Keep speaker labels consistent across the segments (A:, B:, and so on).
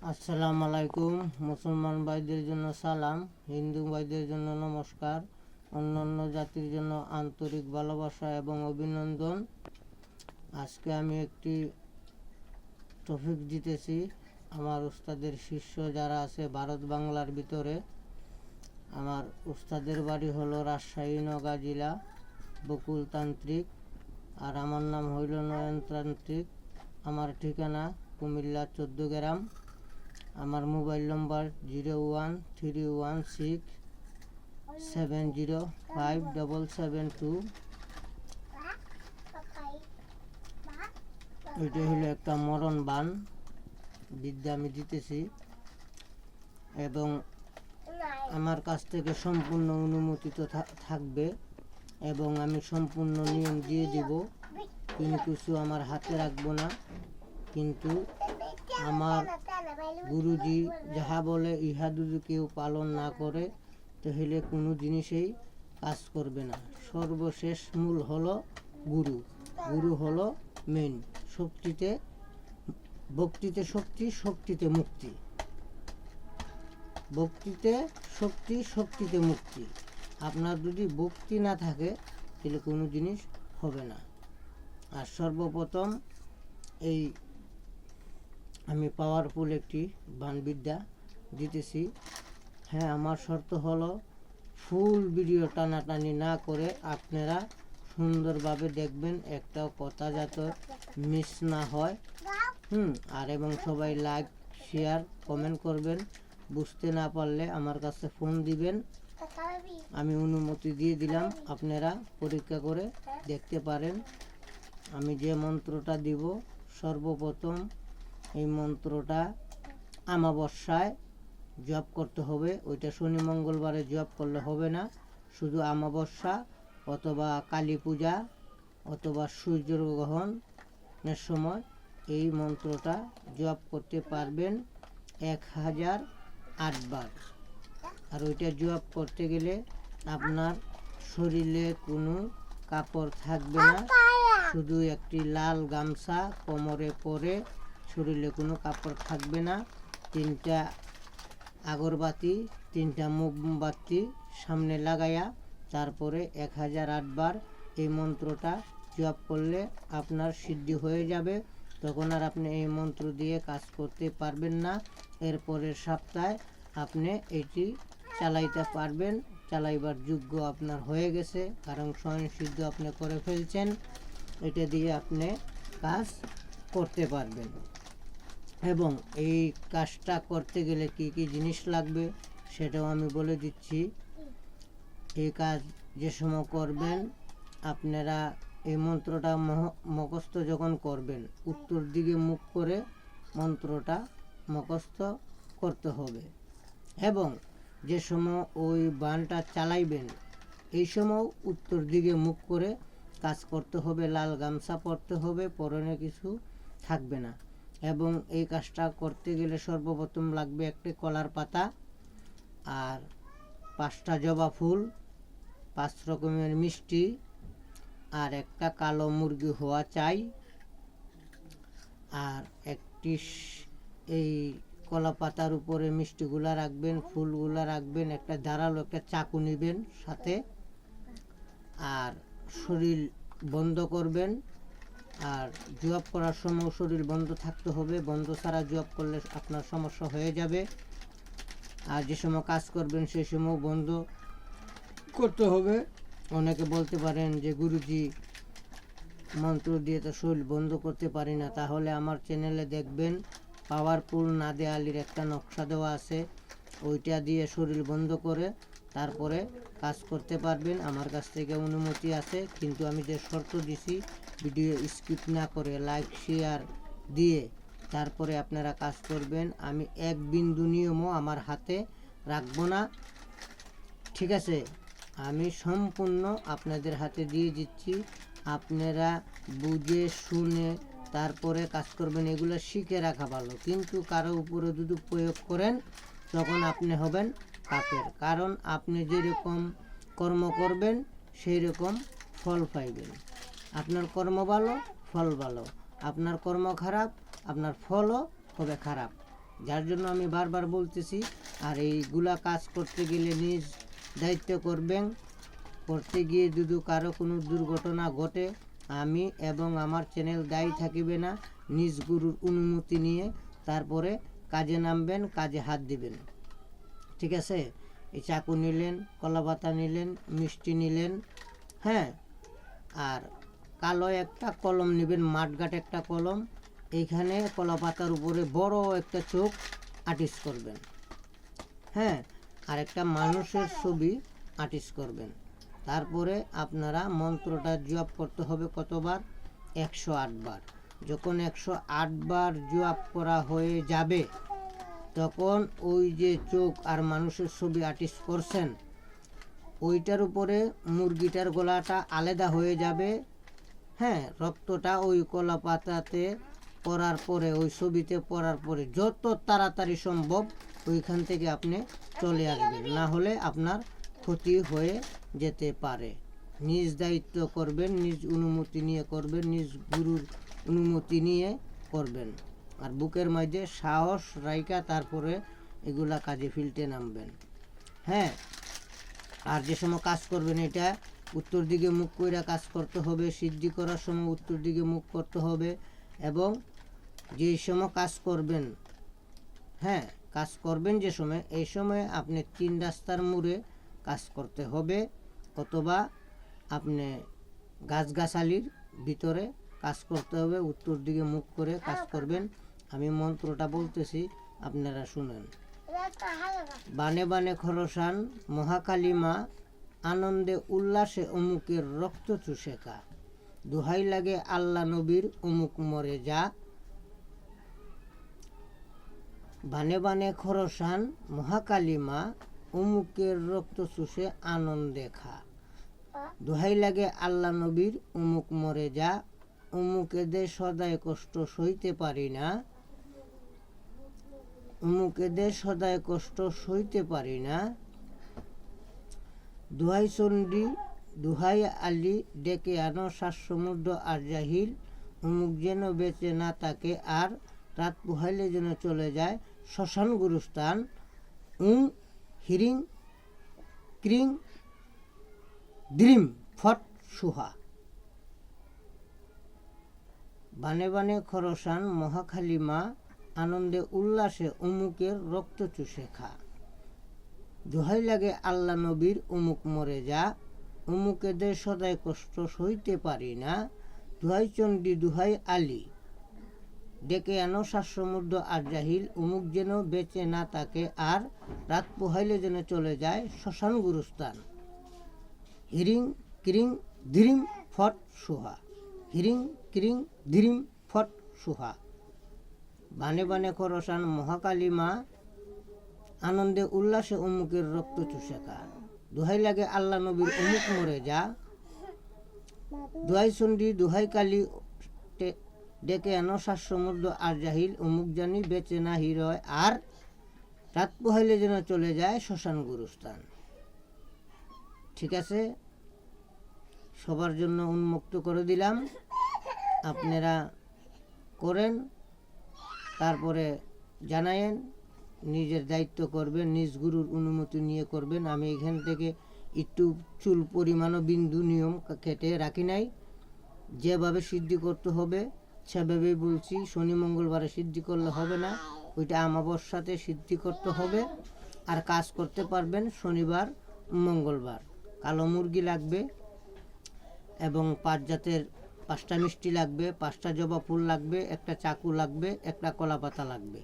A: আসসালামু আলাইকুম। মুসলমান ভাইদের জন্য সালাম, হিন্দু ভাইদের জন্য নমস্কার, অন্যান্য জাতির জন্য আন্তরিক ভালোবাসা এবং অভিনন্দন। আজকে আমি একটি টপিক দিতেছি। আমার উস্তাদের শিষ্য যারা আছে ভারত বাংলার ভিতরে, আমার উস্তাদের বাড়ি হলো রাজশাহী নওগাঁ জেলা বকুলতান্ত্রিক, আর আমার নাম হইল নয়নতান্ত্রিক। আমার ঠিকানা কুমিল্লা 14 গ্রাম। আমার মোবাইল নম্বর 013167057772। এটা হলো একটা মরণ বান বিদ্যা আমি দিতেছি, এবং আমার কাছ থেকে সম্পূর্ণ অনুমোদিত থাকবে, এবং আমি সম্পূর্ণ নিয়ম দিয়ে দিব। কোনো কিছু আমার হাতে রাখবো না। কিন্তু আমার গুরুজি যাহা বলে ইহা যদি কেউ পালন না করে তাহলে কোনো জিনিসেই কাজ করবে না। সর্বশেষ মূল হলো গুরু। গুরু হলো মেন। ভক্তিতে শক্তি, শক্তিতে মুক্তি। ভক্তিতে শক্তি, শক্তিতে মুক্তি। আপনার যদি ভক্তি না থাকে তাহলে কোনো জিনিস হবে না। আর সর্বপ্রথম এই আমি পাওয়ারফুল একটি বানবিদ্যা দিতেছি। হ্যাঁ, আমার শর্ত হলো ফুল ভিডিও টানাটানি না করে আপনারা সুন্দরভাবে দেখবেন, একটাও কথা যাতে মিস না হয়। আর এবং সবাই লাইক, শেয়ার, কমেন্ট করবেন। বুঝতে না পারলে আমার কাছে ফোন দিবেন, আমি অনুমতি দিয়ে দিলাম, আপনারা পরীক্ষা করে দেখতে পারেন। আমি যে মন্ত্রটা দিব, সর্বপ্রথম এই মন্ত্রটা আমাবস্যায় জপ করতে হবে। ওইটা শনি মঙ্গলবারে জপ করলে হবে না। শুধু আমাবস্যা অথবা কালী পূজা অথবা সূর্যগ্রহণের সময় এই মন্ত্রটা জপ করতে পারবেন 1008 বার। আর ওইটা জপ করতে গেলে আপনার শরীরে কোনো কাপড় থাকবে না, শুধু একটি লাল গামছা কোমরে পরে, শরীরে কোনো কাপড় থাকবে না। 3টা আগরবাতি, 3টা মোমবাতি সামনে লাগাইয়া তারপরে 1008 বার এই মন্ত্রটা জপ করলে আপনার সিদ্ধি হয়ে যাবে। তখন আর আপনি এই মন্ত্র দিয়ে কাজ করতে পারবেন না। এরপরের সপ্তাহে আপনি এটি চালাইতে পারবেন। চালাইবার যোগ্য আপনার হয়ে গেছে, কারণ স্বয়ং সিদ্ধ আপনি করে ফেলছেন। এটা দিয়ে আপনি কাজ করতে পারবেন। এবং এই কাজটা করতে গেলে কি কি জিনিস লাগবে সেটাও আমি বলে দিচ্ছি। এই কাজ যে সময় করবেন, আপনারা এই মন্ত্রটা মুখস্থ যখন করবেন, উত্তর দিকে মুখ করে মন্ত্রটা মুখস্থ করতে হবে। এবং যে সময় ওই বানটা চালাইবেন, এই সময় উত্তর দিকে মুখ করে কাজ করতে হবে। লাল গামছা পরতে হবে, পরনে কিছু থাকবে না। এবং এই কাজটা করতে গেলে সর্বপ্রথম লাগবে একটি কলার পাতা, আর 5টা জবা ফুল, 5 রকমের মিষ্টি, আর একটা কালো মুরগি হওয়া চাই। আর একটি এই কলা পাতার উপরে মিষ্টিগুলা রাখবেন, ফুলগুলা রাখবেন, একটা ধারালো একটা চাকু নেবেন সাথে। আর শরীর বন্ধ করবেন। আর জপ করার সময় শরীর বন্ধ থাকতে হবে। বন্ধ ছাড়া জপ করলে আপনার সমস্যা হয়ে যাবে। আর যে সময় কাজ করবেন সেই সময় বন্ধ করতে হবে। অনেকে বলতে পারেন যে গুরুজি মন্ত্র দিয়ে তো শরীর বন্ধ করতে পারি না। তাহলে আমার চ্যানেলে দেখবেন পাওয়ারফুল নাদে আলীর একটা নকশা দেওয়া আছে, ওইটা দিয়ে শরীর বন্ধ করে তারপরে কাজ করতে পারবেন। আমার কাছ থেকে অনুমতি আছে, কিন্তু আমি যে শর্ত দিছি ভিডিও স্কিপ না করে লাইক শেয়ার দিয়ে তারপরে আপনারা কাজ করবেন। আমি এক বিন্দু নিয়মও আমার হাতে রাখবো না, ঠিক আছে? আমি সম্পূর্ণ আপনাদের হাতে দিয়ে দিচ্ছি। আপনারা বুঝে শুনে তারপরে কাজ করবেন। এগুলো শিখে রাখা ভালো, কিন্তু কারো উপরে যদি প্রয়োগ করেন তখন আপনি হবেন কাফের। কারণ আপনি যেরকম কর্ম করবেন সেই রকম ফল পাইবেন। আপনার কর্ম ভালো, ফল ভালো। আপনার কর্ম খারাপ, আপনার ফলও হবে খারাপ। যার জন্য আমি বারবার বলতেছি। আর এইগুলা কাজ করতে গেলে নিজ দায়িত্ব করবেন। করতে গিয়ে যদি কারো কোনো দুর্ঘটনা ঘটে, আমি এবং আমার চ্যানেল দায়ী থাকিবে না। নিজ গুরুর অনুমতি নিয়ে তারপরে কাজে নামবেন, কাজে হাত দিবেন। ঠিক আছে? এই চাকু নিলেন, কলাপাতা নিলেন, মিষ্টি নিলেন, হ্যাঁ, আর কালো একটা কলম নেবেন, মাঠঘাট একটা কলম। এইখানে কলাপাতার উপরে বড় একটা চোখ আর্টিস্ট করবেন, হ্যাঁ, আর একটা মানুষের ছবি আর্টিস্ট করবেন। তারপরে আপনারা মন্ত্রটা জপ করতে হবে কতবার? 108 বার। যখন 108 বার জপ করা হয়ে যাবে, তখন ওই যে চোখ আর মানুষের ছবি আর্টিস্ট করছেন, ওইটার উপরে মুরগিটার গলাটা আলাদা হয়ে যাবে, হ্যাঁ। রক্তটা ওই কলা পাতাতে পড়ার পরে, ওই ছবিতে পড়ার পরে যত তাড়াতাড়ি সম্ভব ওইখান থেকে আপনি চলে আসবেন, না হলে আপনার ক্ষতি হয়ে যেতে পারে। নিজ দায়িত্ব করবেন, নিজ অনুমতি নিয়ে করবেন, নিজ গুরুর অনুমতি নিয়ে করবেন। আর বুকের মধ্যে সাহস রাইকা তারপরে এগুলা কাজে ফিলতে নামবেন, হ্যাঁ। আর যে সময় কাজ করবেন, এটা উত্তর দিকে মুখ কইরা কাজ করতে হবে। সিদ্ধি করার সময় উত্তর দিকে মুখ করতে হবে। এবং যেই সময় কাজ করবেন, হ্যাঁ, কাজ করবেন যে সময়, এই সময় আপনি 3 রাস্তার মোড়ে কাজ করতে হবে, অথবা আপনি গাছগাছালির ভিতরে কাজ করতে হবে। উত্তর দিকে মুখ করে কাজ করবেন। আমি মন্ত্রটা বলতেছি, আপনারা শুনেন। বানে বানে খরসান মহাকালী মা, আনন্দে উল্লাসে অমুকের রক্ত চুষে খা। দোহাই লাগে আল্লাহ নবীর, অমুক মরে যা। বানে বানে খরসান মহাকালী মা, অমুকের রক্ত চুষে আনন্দে খা। দোহাই লাগে আল্লাহ নবীর, অমুক মরে যা। অমুকে দে সদায় কষ্ট সইতে পারি না, অমুকে দে সদায় কষ্ট সইতে পারি না। দোহাই চণ্ডী দোহাই আলী, ডেকে আনো শ্বাস সমুদ্র আর জাহিল। অমুক যেন বেঁচে না থাকে আর, রাত পোহাইলে যেন চলে যায় শ্মশান গুরুস্থান। হিরিং ক্রিং দ্রিম ফট সুহা। বানে বানে খরসান মহাখালী মা, আনন্দে উল্লাসে অমুকের রক্ত চুষে খা। দোহাই লাগে আল্লাহ নবীর, অমুক মরে যা। অমুকে দে সদায় কষ্ট সইতে পারি না। দোহাই চণ্ডী দোহাই আলী, ডেকে আনো শ্বাস সমুদ্র আর জাহিল। অমুক যেন বেঁচে না থাকে আর, রাত পোহাইলে যেন চলে যায় শ্মশান গুরুস্থান। হিরিং ক্রিং ধিরিম ফট সুহা। হিরিং ক্রিং ধিরিম ফট সুহা। বানে বানে খরসান মহাকালী মা, আনন্দে উল্লাসে অমুকের রক্ত চুষে খা। দোহাই লাগে আল্লাহ নবীর, অমুক মরে যা। দোহাই চণ্ডী দোহাই কালী, ডেকে আনো শ্বাস সমুদ্র আর জাহিল। অমুক জানি বেঁচে না হিরয় আর, রাত পোহাইলে যেন চলে যায় শ্মশান গুরুস্থান। ঠিক আছে? সবার জন্য উন্মুক্ত করে দিলাম, আপনারা করেন, তারপরে জানায়েন। নিজের দায়িত্ব করবেন, নিজ গুরুর অনুমতি নিয়ে করবেন। আমি এখান থেকে একটু চুল পরিমাণও বিন্দু নিয়ম কেটে রাখি নাই। যেভাবে সিদ্ধি করতে হবে সেভাবেই বলছি। শনি মঙ্গলবারে সিদ্ধি করলে হবে না, ওইটা আমাবস্যাতে সিদ্ধি করতে হবে। আর কাজ করতে পারবেন শনিবার মঙ্গলবার। কালো মুরগি লাগবে এবং 5 জাতের 5টা মিষ্টি লাগবে, 5টা জবা ফুল লাগবে, একটা চাকু লাগবে, একটা কলা পাতা লাগবে।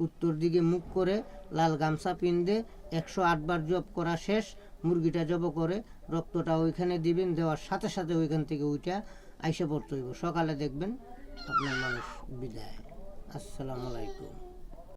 A: উত্তর দিকে মুখ করে লাল গামছা পিন্দে 108 বার জপ করা শেষ। মুরগিটা জব করে রক্তটা ওইখানে দিবেন, দেওয়ার সাথে সাথে ওইখান থেকে ওইটা আইসা পড়তে হইব। সকালে দেখবেন আপনার মানুষ বিদায়। আসসালামু আলাইকুম।